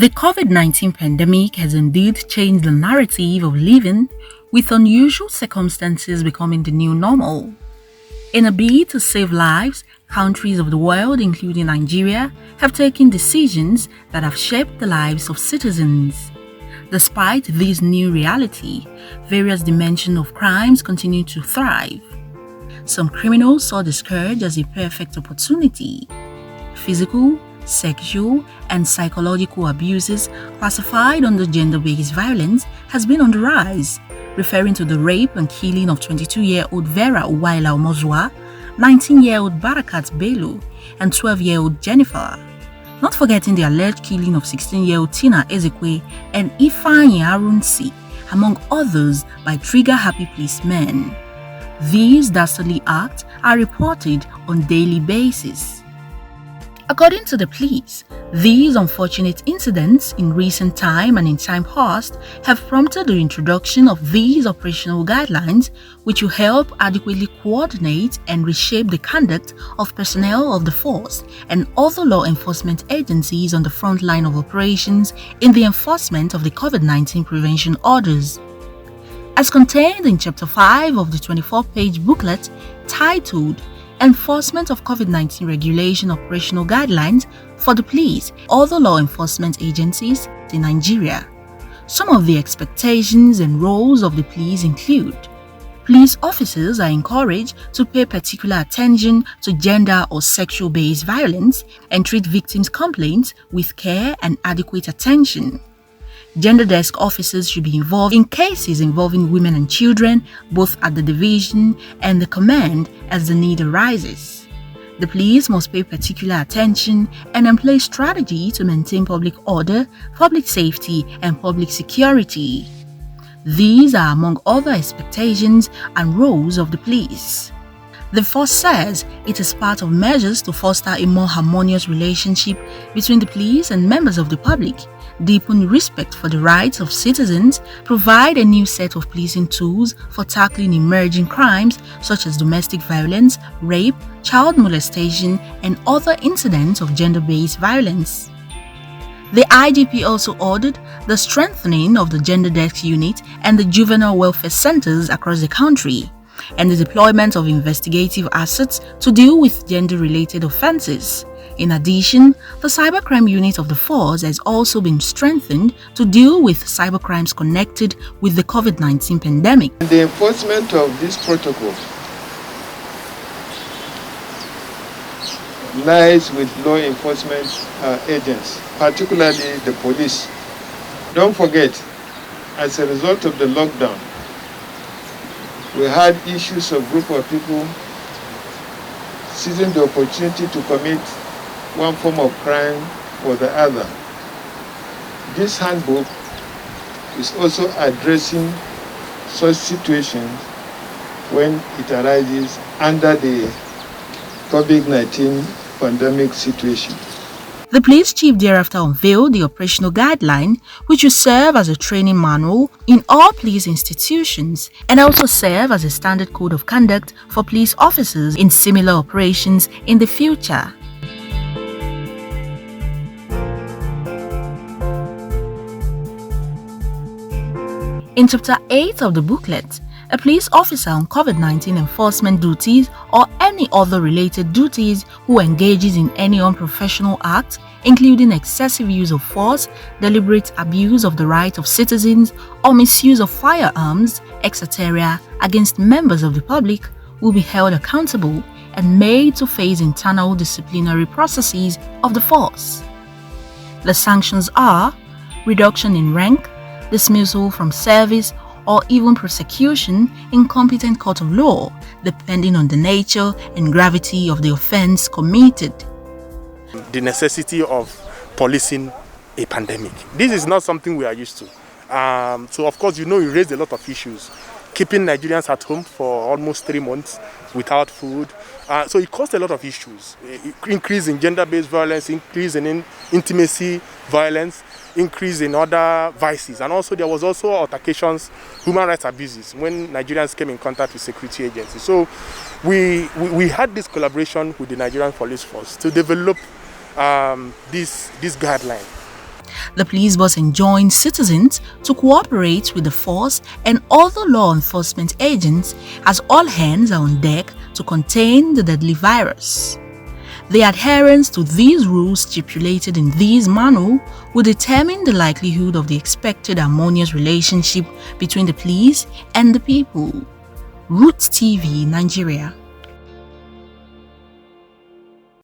The COVID-19 pandemic has indeed changed the narrative of living, with unusual circumstances becoming the new normal. In a bid to save lives, countries of the world, including Nigeria, have taken decisions that have shaped the lives of citizens. Despite this new reality, various dimensions of crimes continue to thrive. Some criminals saw the scourge as a perfect opportunity. Physical, sexual, and psychological abuses classified under gender-based violence has been on the rise, referring to the rape and killing of 22-year-old Vera Uwaila Omozua, 19-year-old Barakat Bello, and 12-year-old Jennifer. Not forgetting the alleged killing of 16-year-old Tina Ezekwe and Ifeanyi Arunsi, among others, by trigger-happy policemen. These dastardly acts are reported on a daily basis. According to the police, these unfortunate incidents in recent time and in time past have prompted the introduction of these operational guidelines, which will help adequately coordinate and reshape the conduct of personnel of the force and other law enforcement agencies on the front line of operations in the enforcement of the COVID-19 prevention orders. As contained in Chapter 5 of the 24-page booklet titled Enforcement of COVID-19 Regulation Operational Guidelines for the Police, other law enforcement agencies in Nigeria. Some of the expectations and roles of the police include: police officers are encouraged to pay particular attention to gender or sexual-based violence and treat victims' complaints with care and adequate attention. Gender desk officers should be involved in cases involving women and children, both at the division and the command as the need arises. The police must pay particular attention and employ strategy to maintain public order, public safety, and public security. These are among other expectations and roles of the police. The force says it is part of measures to foster a more harmonious relationship between the police and members of the public, deepen respect for the rights of citizens, provide a new set of policing tools for tackling emerging crimes such as domestic violence, rape, child molestation, and other incidents of gender-based violence. The IGP also ordered the strengthening of the gender desk unit and the juvenile welfare centers across the country, and the deployment of investigative assets to deal with gender-related offenses. In addition, the cybercrime unit of the force has also been strengthened to deal with cybercrimes connected with the COVID-19 pandemic. The enforcement of this protocol lies with law enforcement agents, particularly the police. Don't forget, as a result of the lockdown, we had issues of group of people seizing the opportunity to commit one form of crime or the other. This handbook is also addressing such situations when it arises under the COVID-19 pandemic situation. The police chief thereafter unveiled the operational guideline, which will serve as a training manual in all police institutions and also serve as a standard code of conduct for police officers in similar operations in the future. In Chapter 8 of the booklet, a police officer on COVID-19 enforcement duties or any other related duties who engages in any unprofessional act, including excessive use of force, deliberate abuse of the right of citizens, or misuse of firearms, etc., against members of the public, will be held accountable and made to face internal disciplinary processes of the force. The sanctions are reduction in rank, dismissal from service, or even prosecution in competent court of law, depending on the nature and gravity of the offense committed. The necessity of policing a pandemic. This is not something we are used to. So of course, it raised a lot of issues. Keeping Nigerians at home for almost 3 months without food. So it caused a lot of issues. Increase in gender-based violence, increase in intimacy violence, increase in other vices, and also there was also altercations, human rights abuses when Nigerians came in contact with security agencies. So we had this collaboration with the Nigerian police force to develop this guideline. The police boss enjoins citizens to cooperate with the force and other law enforcement agents as all hands are on deck to contain the deadly virus. The adherence to these rules stipulated in this manual will determine the likelihood of the expected harmonious relationship between the police and the people. Roots TV, Nigeria.